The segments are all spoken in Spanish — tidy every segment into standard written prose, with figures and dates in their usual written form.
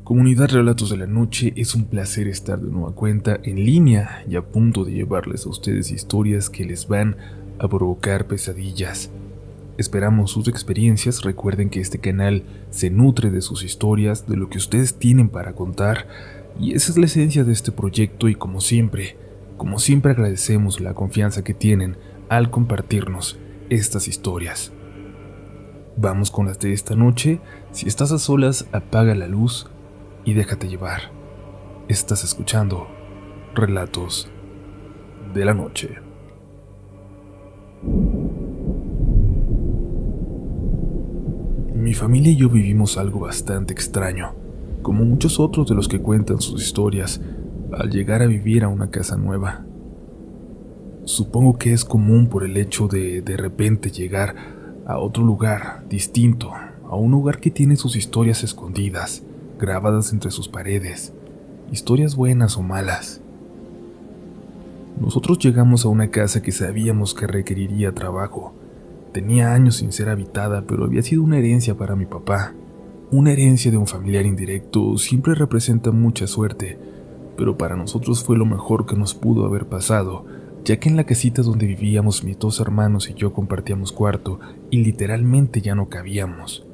Comunidad Relatos de la Noche, es un placer estar de nueva cuenta en línea y a punto de llevarles a ustedes historias que les van a provocar pesadillas. Esperamos sus experiencias. Recuerden que este canal se nutre de sus historias, de lo que ustedes tienen para contar, y esa es la esencia de este proyecto. Y como siempre agradecemos la confianza que tienen al compartirnos estas historias. Vamos con las de esta noche. Si estás a solas, apaga la luz y déjate llevar. Estás escuchando Relatos de la Noche. Mi familia y yo vivimos algo bastante extraño, como muchos otros de los que cuentan sus historias, al llegar a vivir a una casa nueva. Supongo que es común por el hecho de repente llegar a otro lugar distinto, a un lugar que tiene sus historias escondidas, grabadas entre sus paredes, historias buenas o malas. Nosotros llegamos a una casa que sabíamos que requeriría trabajo. Tenía años sin ser habitada, pero había sido una herencia para mi papá. Una herencia de un familiar indirecto siempre representa mucha suerte, pero para nosotros fue lo mejor que nos pudo haber pasado, ya que en la casita donde vivíamos mis dos hermanos y yo compartíamos cuarto y literalmente ya no cabíamos.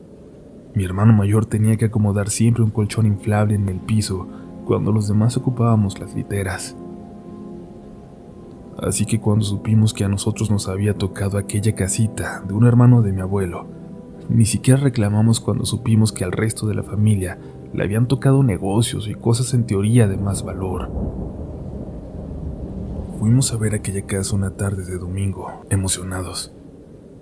Mi hermano mayor tenía que acomodar siempre un colchón inflable en el piso cuando los demás ocupábamos las literas. Así que cuando supimos que a nosotros nos había tocado aquella casita de un hermano de mi abuelo, ni siquiera reclamamos cuando supimos que al resto de la familia le habían tocado negocios y cosas en teoría de más valor. Fuimos a ver aquella casa una tarde de domingo, emocionados.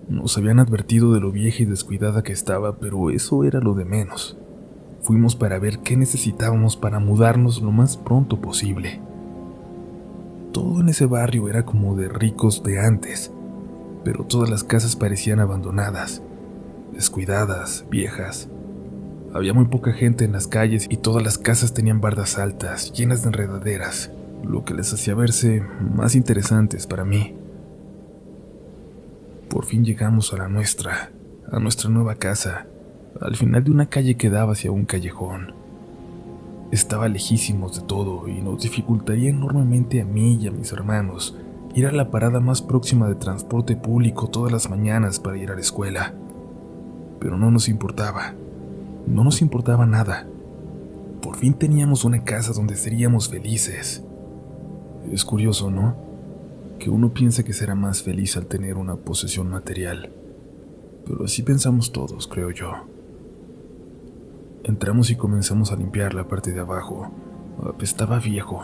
Nos habían advertido de lo vieja y descuidada que estaba, pero eso era lo de menos. Fuimos para ver qué necesitábamos para mudarnos lo más pronto posible. Todo en ese barrio era como de ricos de antes, pero todas las casas parecían abandonadas, descuidadas, viejas. Había muy poca gente en las calles y todas las casas tenían bardas altas, llenas de enredaderas, lo que les hacía verse más interesantes para mí. Por fin llegamos a nuestra nueva casa, al final de una calle que daba hacia un callejón. Estaba lejísimos de todo y nos dificultaría enormemente a mí y a mis hermanos ir a la parada más próxima de transporte público todas las mañanas para ir a la escuela. Pero no nos importaba nada. Por fin teníamos una casa donde seríamos felices. Es curioso, ¿no? Que uno piensa que será más feliz al tener una posesión material, pero así pensamos todos, creo yo. Entramos y comenzamos a limpiar la parte de abajo. Apestaba viejo,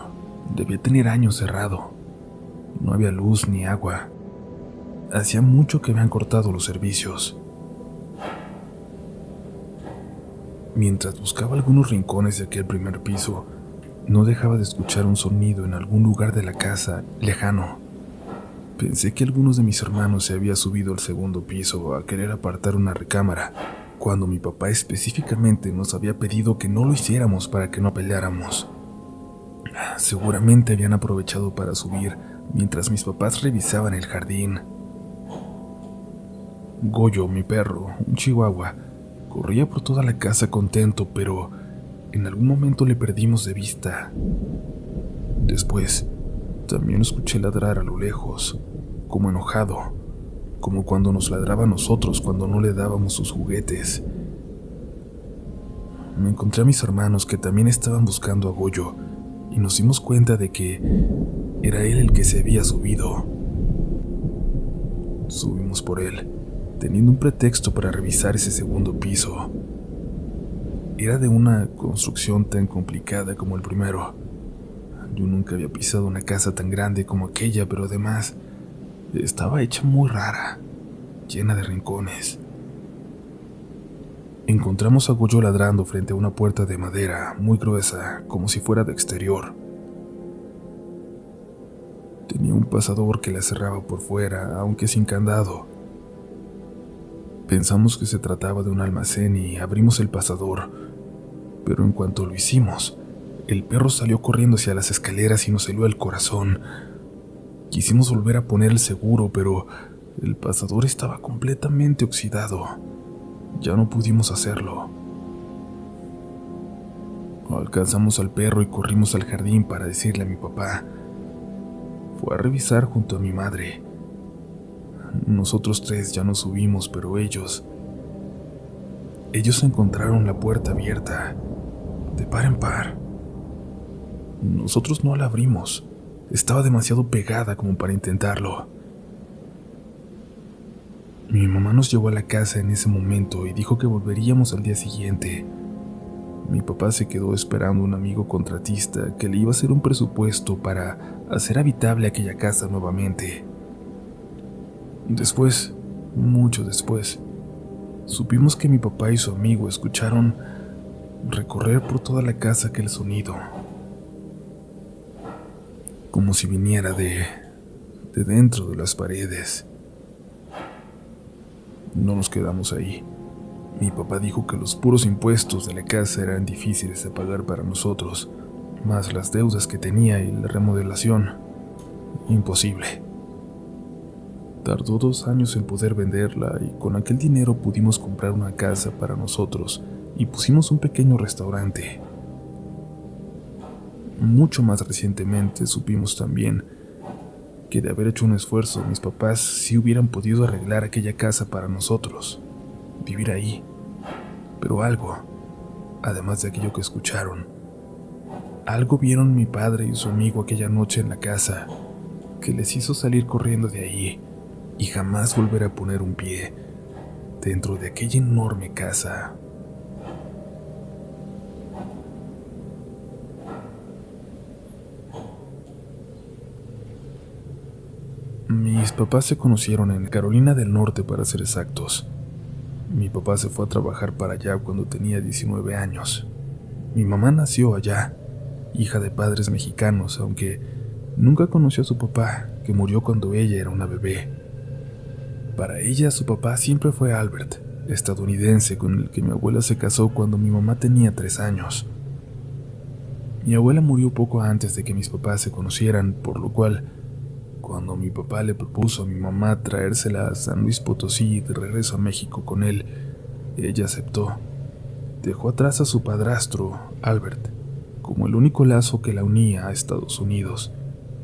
debía tener años cerrado. No había luz ni agua. Hacía mucho que habían cortado los servicios. Mientras buscaba algunos rincones de aquel primer piso, no dejaba de escuchar un sonido en algún lugar de la casa, lejano. Pensé que algunos de mis hermanos se había subido al segundo piso a querer apartar una recámara, cuando mi papá específicamente nos había pedido que no lo hiciéramos para que no peleáramos. Seguramente habían aprovechado para subir mientras mis papás revisaban el jardín. Goyo, mi perro, un chihuahua, corría por toda la casa contento, pero en algún momento le perdimos de vista. Después, también escuché ladrar a lo lejos, como enojado, como cuando nos ladraba a nosotros cuando no le dábamos sus juguetes. Me encontré a mis hermanos que también estaban buscando a Goyo y nos dimos cuenta de que era él el que se había subido. Subimos por él, teniendo un pretexto para revisar ese segundo piso. Era de una construcción tan complicada como el primero. Yo nunca había pisado una casa tan grande como aquella, pero además estaba hecha muy rara, llena de rincones. Encontramos a Goyo ladrando frente a una puerta de madera muy gruesa, como si fuera de exterior. Tenía un pasador que la cerraba por fuera, aunque sin candado. Pensamos que se trataba de un almacén y abrimos el pasador, pero en cuanto lo hicimos, el perro salió corriendo hacia las escaleras y nos heló el corazón. Quisimos volver a poner el seguro, pero el pasador estaba completamente oxidado. Ya no pudimos hacerlo. Alcanzamos al perro y corrimos al jardín para decirle a mi papá. Fue a revisar junto a mi madre. Nosotros tres ya nos subimos, pero ellos encontraron la puerta abierta, de par en par. Nosotros no la abrimos. Estaba demasiado pegada como para intentarlo. Mi mamá nos llevó a la casa en ese momento y dijo que volveríamos al día siguiente. Mi papá se quedó esperando a un amigo contratista que le iba a hacer un presupuesto para hacer habitable aquella casa nuevamente. Después, mucho después, supimos que mi papá y su amigo escucharon recorrer por toda la casa aquel sonido, como si viniera de dentro de las paredes. No nos quedamos ahí. Mi papá dijo que los puros impuestos de la casa eran difíciles de pagar para nosotros, más las deudas que tenía y la remodelación. Imposible. Tardó 2 años en poder venderla y con aquel dinero pudimos comprar una casa para nosotros y pusimos un pequeño restaurante. Mucho más recientemente supimos también que de haber hecho un esfuerzo, mis papás sí hubieran podido arreglar aquella casa para nosotros, vivir ahí. Pero algo, además de aquello que escucharon, algo vieron mi padre y su amigo aquella noche en la casa que les hizo salir corriendo de ahí y jamás volver a poner un pie dentro de aquella enorme casa. Mis papás se conocieron en Carolina del Norte, para ser exactos. Mi papá se fue a trabajar para allá cuando tenía 19 años. Mi mamá nació allá, hija de padres mexicanos, aunque nunca conoció a su papá, que murió cuando ella era una bebé. Para ella, su papá siempre fue Albert, estadounidense con el que mi abuela se casó cuando mi mamá tenía 3 años. Mi abuela murió poco antes de que mis papás se conocieran, por lo cual, cuando mi papá le propuso a mi mamá traérsela a San Luis Potosí de regreso a México con él, ella aceptó. Dejó atrás a su padrastro, Albert, como el único lazo que la unía a Estados Unidos,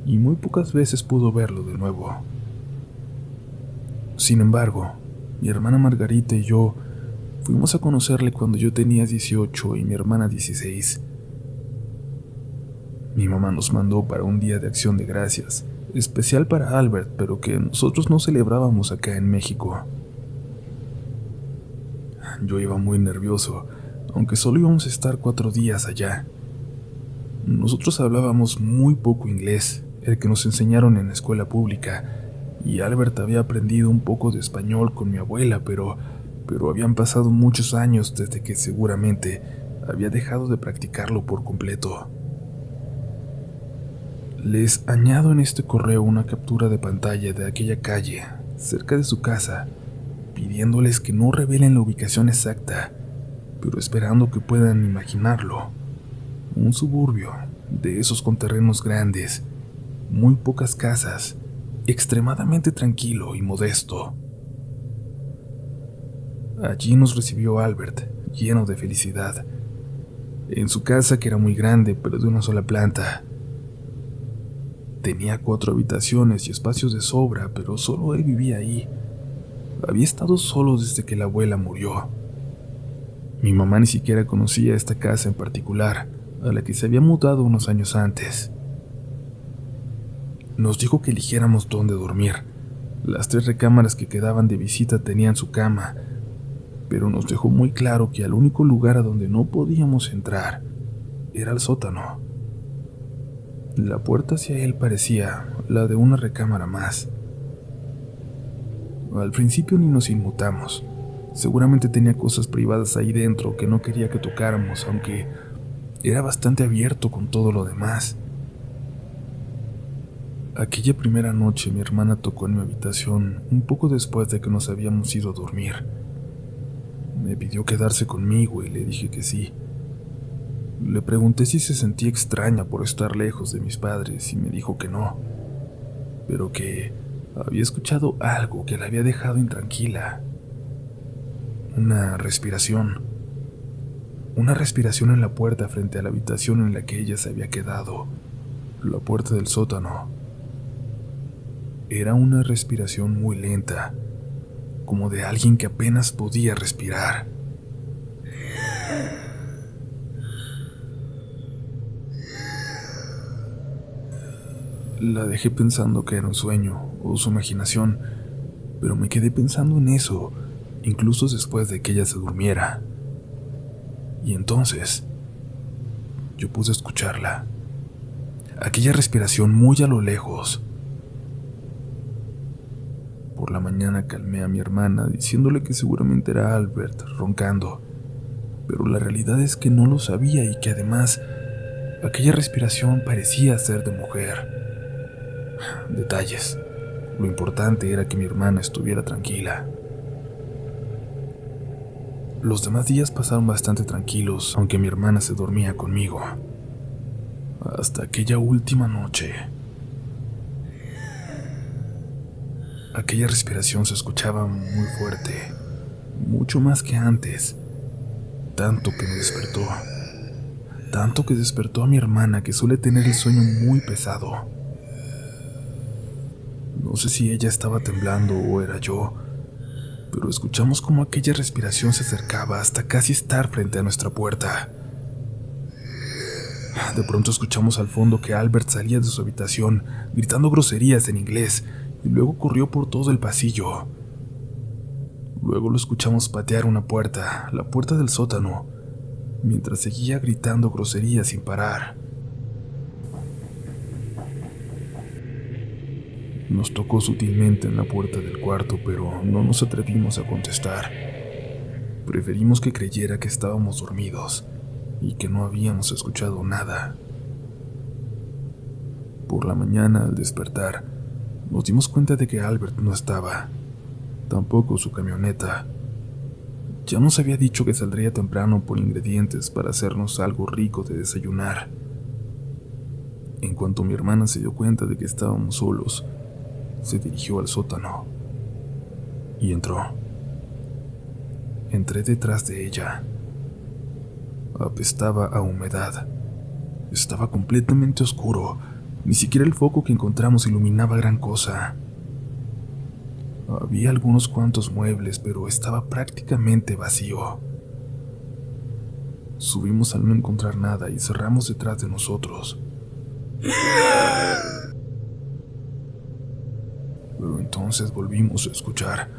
y muy pocas veces pudo verlo de nuevo. Sin embargo, mi hermana Margarita y yo fuimos a conocerle cuando yo tenía 18 y mi hermana 16. Mi mamá nos mandó para un día de acción de gracias, especial para Albert, pero que nosotros no celebrábamos acá en México. Yo iba muy nervioso, aunque solo íbamos a estar 4 días allá. Nosotros hablábamos muy poco inglés, el que nos enseñaron en la escuela pública, y Albert había aprendido un poco de español con mi abuela, pero habían pasado muchos años desde que seguramente había dejado de practicarlo por completo. Les añado en este correo una captura de pantalla de aquella calle, cerca de su casa, pidiéndoles que no revelen la ubicación exacta, pero esperando que puedan imaginarlo. Un suburbio, de esos con terrenos grandes, muy pocas casas, extremadamente tranquilo y modesto. Allí nos recibió Albert, lleno de felicidad, en su casa, que era muy grande, pero de una sola planta. Tenía 4 habitaciones y espacios de sobra, pero solo él vivía ahí. Había estado solo desde que la abuela murió. Mi mamá ni siquiera conocía esta casa en particular, a la que se había mudado unos años antes. Nos dijo que eligiéramos dónde dormir. Las 3 recámaras que quedaban de visita tenían su cama, pero nos dejó muy claro que el único lugar a donde no podíamos entrar era el sótano. La puerta hacia él parecía la de una recámara más. Al principio ni nos inmutamos. Seguramente tenía cosas privadas ahí dentro que no quería que tocáramos, aunque era bastante abierto con todo lo demás. Aquella primera noche mi hermana tocó en mi habitación un poco después de que nos habíamos ido a dormir. Me pidió quedarse conmigo y le dije que sí. Le pregunté si se sentía extraña por estar lejos de mis padres y me dijo que no, pero que había escuchado algo que la había dejado intranquila. Una respiración. Una respiración en la puerta frente a la habitación en la que ella se había quedado, la puerta del sótano. Era una respiración muy lenta, como de alguien que apenas podía respirar. La dejé pensando que era un sueño o su imaginación, pero me quedé pensando en eso, incluso después de que ella se durmiera. Y entonces, yo pude escucharla. Aquella respiración muy a lo lejos. Por la mañana calmé a mi hermana diciéndole que seguramente era Albert roncando, pero la realidad es que no lo sabía y que además aquella respiración parecía ser de mujer. Detalles. Lo importante era que mi hermana estuviera tranquila. Los demás días pasaron bastante tranquilos, aunque mi hermana se dormía conmigo. Hasta aquella última noche. Aquella respiración se escuchaba muy fuerte, mucho más que antes, tanto que me despertó. Tanto que despertó a mi hermana, que suele tener el sueño muy pesado. No sé si ella estaba temblando o era yo, pero escuchamos cómo aquella respiración se acercaba hasta casi estar frente a nuestra puerta. De pronto escuchamos al fondo que Albert salía de su habitación, gritando groserías en inglés, y luego corrió por todo el pasillo. Luego lo escuchamos patear una puerta, la puerta del sótano, mientras seguía gritando groserías sin parar. Nos tocó sutilmente en la puerta del cuarto, pero no nos atrevimos a contestar. Preferimos que creyera que estábamos dormidos y que no habíamos escuchado nada. Por la mañana, al despertar, nos dimos cuenta de que Albert no estaba, tampoco su camioneta. Ya nos había dicho que saldría temprano por ingredientes para hacernos algo rico de desayunar. En cuanto mi hermana se dio cuenta de que estábamos solos, se dirigió al sótano y entró. Entré detrás de ella. Apestaba a humedad. Estaba completamente oscuro. Ni siquiera el foco que encontramos iluminaba gran cosa. Había algunos cuantos muebles, pero estaba prácticamente vacío. Subimos al no encontrar nada y cerramos detrás de nosotros. Pero entonces volvimos a escuchar,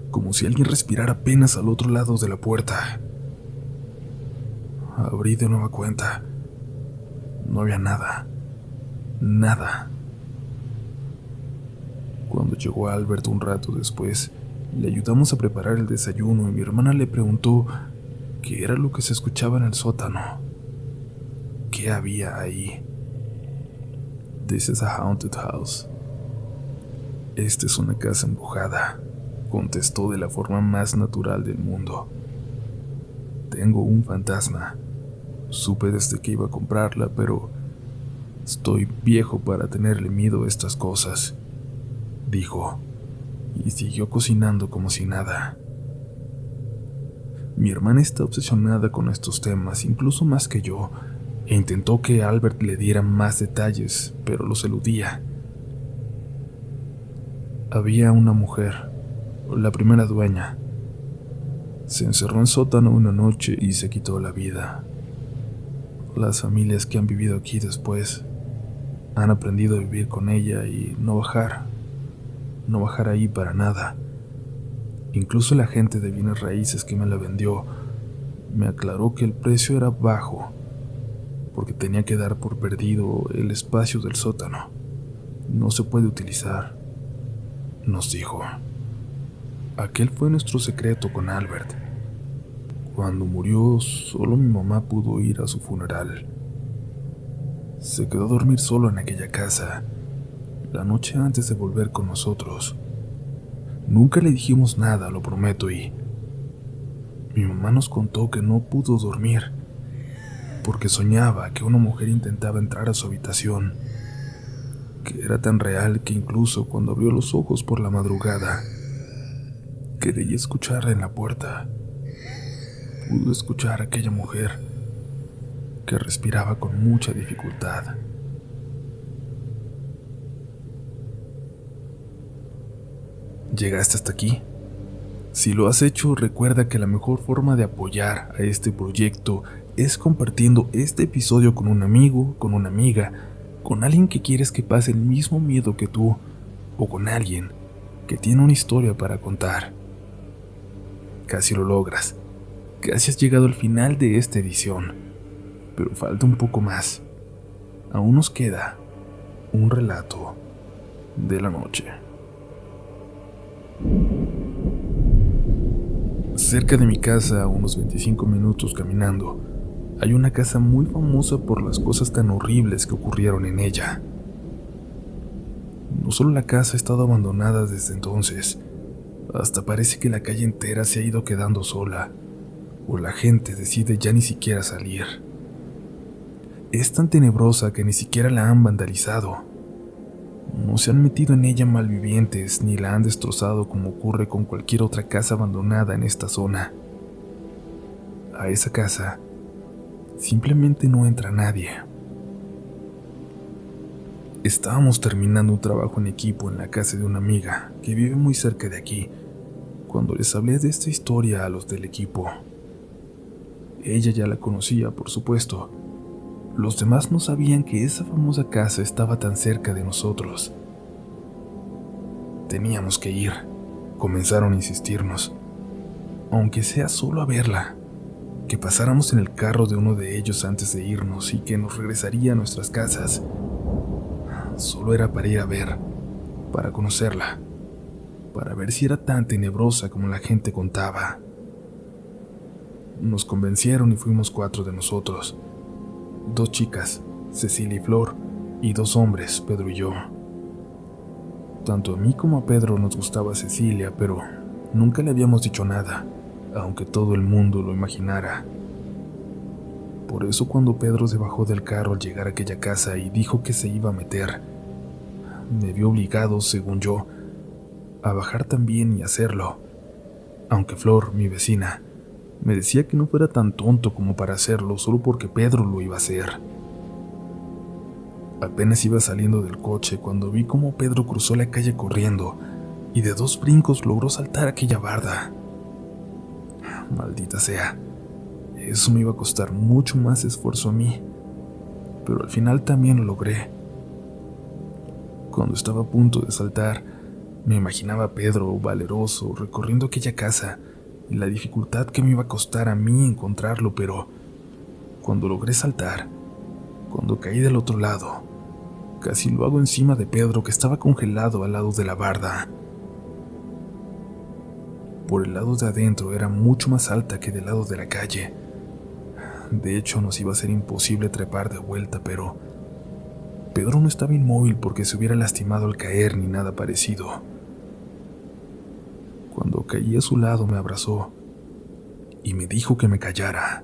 como si alguien respirara apenas al otro lado de la puerta. Abrí de nueva cuenta. No había nada. Nada. Cuando llegó Albert un rato después, le ayudamos a preparar el desayuno y mi hermana le preguntó qué era lo que se escuchaba en el sótano. ¿Qué había ahí? This is a haunted house. Esta es una casa embrujada, contestó de la forma más natural del mundo. Tengo un fantasma. Supe desde que iba a comprarla, pero estoy viejo para tenerle miedo a estas cosas, dijo, y siguió cocinando como si nada. Mi hermana está obsesionada con estos temas, incluso más que yo, e intentó que Albert le diera más detalles, pero los eludía. Había una mujer, la primera dueña. Se encerró en sótano una noche y se quitó la vida. Las familias que han vivido aquí después han aprendido a vivir con ella y no bajar ahí para nada. Incluso la gente de bienes raíces que me la vendió me aclaró que el precio era bajo, porque tenía que dar por perdido el espacio del sótano. No se puede utilizar, nos dijo. Aquel fue nuestro secreto con Albert. Cuando murió, solo mi mamá pudo ir a su funeral. Se quedó a dormir solo en aquella casa, la noche antes de volver con nosotros. Nunca le dijimos nada, lo prometo, y mi mamá nos contó que no pudo dormir, porque soñaba que una mujer intentaba entrar a su habitación, que era tan real que incluso cuando abrió los ojos por la madrugada, creía escucharla en la puerta. pudo escuchar a aquella mujer que respiraba con mucha dificultad. ¿Llegaste hasta aquí? Si lo has hecho, recuerda que la mejor forma de apoyar a este proyecto es compartiendo este episodio con un amigo, con una amiga, con alguien que quieres que pase el mismo miedo que tú, o con alguien que tiene una historia para contar. Casi lo logras. Casi has llegado al final de esta edición, pero falta un poco más. Aún nos queda un relato de la noche. Cerca de mi casa, a unos 25 minutos caminando, hay una casa muy famosa por las cosas tan horribles que ocurrieron en ella. No solo la casa ha estado abandonada desde entonces, hasta parece que la calle entera se ha ido quedando sola, o la gente decide ya ni siquiera salir. Es tan tenebrosa que ni siquiera la han vandalizado. No se han metido en ella malvivientes ni la han destrozado como ocurre con cualquier otra casa abandonada en esta zona. A esa casa simplemente no entra nadie. Estábamos terminando un trabajo en equipo en la casa de una amiga que vive muy cerca de aquí, cuando les hablé de esta historia a los del equipo. Ella ya la conocía, por supuesto. Los demás no sabían que esa famosa casa estaba tan cerca de nosotros. Teníamos que ir. Comenzaron a insistirnos, aunque sea solo a verla, que pasáramos en el carro de uno de ellos antes de irnos y que nos regresaría a nuestras casas. Solo era para ir a ver, para conocerla, para ver si era tan tenebrosa como la gente contaba. Nos convencieron y fuimos 4 de nosotros. 2 chicas, Cecilia y Flor, y 2 hombres, Pedro y yo. Tanto a mí como a Pedro nos gustaba Cecilia, pero nunca le habíamos dicho nada, aunque todo el mundo lo imaginara. Por eso cuando Pedro se bajó del carro al llegar a aquella casa y dijo que se iba a meter, me vio obligado, según yo, a bajar también y hacerlo, aunque Flor, mi vecina, me decía que no fuera tan tonto como para hacerlo solo porque Pedro lo iba a hacer. Apenas iba saliendo del coche cuando vi cómo Pedro cruzó la calle corriendo y de 2 brincos logró saltar aquella barda. Maldita sea, eso me iba a costar mucho más esfuerzo a mí, pero al final también lo logré. Cuando estaba a punto de saltar, me imaginaba a Pedro, valeroso, recorriendo aquella casa y la dificultad que me iba a costar a mí encontrarlo, pero cuando logré saltar, cuando caí del otro lado, casi lo hago encima de Pedro, que estaba congelado al lado de la barda. Por el lado de adentro era mucho más alta que del lado de la calle. De hecho, nos iba a ser imposible trepar de vuelta, pero Pedro no estaba inmóvil porque se hubiera lastimado al caer ni nada parecido. Cuando caí a su lado me abrazó y me dijo que me callara,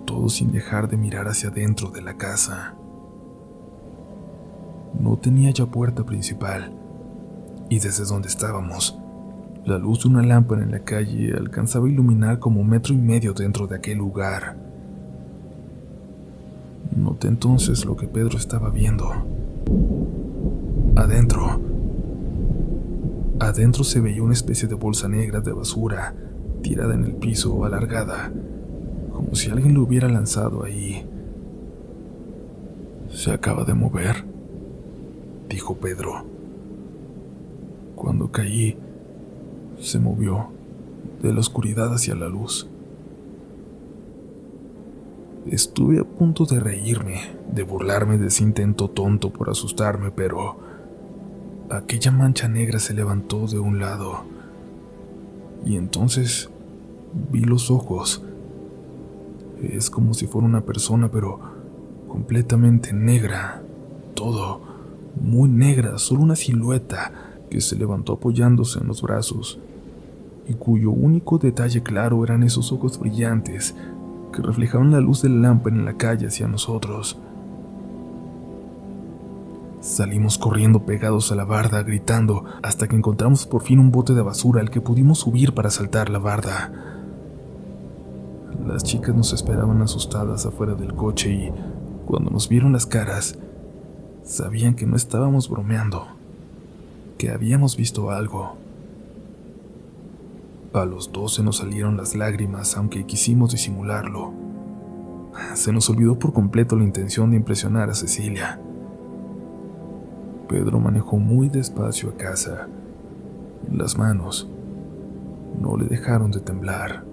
todo sin dejar de mirar hacia adentro de la casa. No tenía ya puerta principal, y desde donde estábamos, la luz de una lámpara en la calle alcanzaba a iluminar como 1,5 metros dentro de aquel lugar. Noté entonces lo que Pedro estaba viendo. Adentro se veía una especie de bolsa negra de basura, tirada en el piso, alargada, como si alguien lo hubiera lanzado ahí. «Se acaba de mover», dijo Pedro. Cuando caí, se movió de la oscuridad hacia la luz. Estuve a punto de reírme, de burlarme de ese intento tonto por asustarme, pero aquella mancha negra se levantó de un lado y entonces vi los ojos. Es como si fuera una persona, pero completamente negra, todo muy negra, solo una silueta que se levantó apoyándose en los brazos y cuyo único detalle claro eran esos ojos brillantes que reflejaban la luz de la lámpara en la calle hacia nosotros. Salimos corriendo pegados a la barda, gritando, hasta que encontramos por fin un bote de basura al que pudimos subir para saltar la barda. Las chicas nos esperaban asustadas afuera del coche y, cuando nos vieron las caras, sabían que no estábamos bromeando, que habíamos visto algo. A los dos se nos salieron las lágrimas, aunque quisimos disimularlo. Se nos olvidó por completo la intención de impresionar a Cecilia. Pedro manejó muy despacio a casa. Las manos no le dejaron de temblar.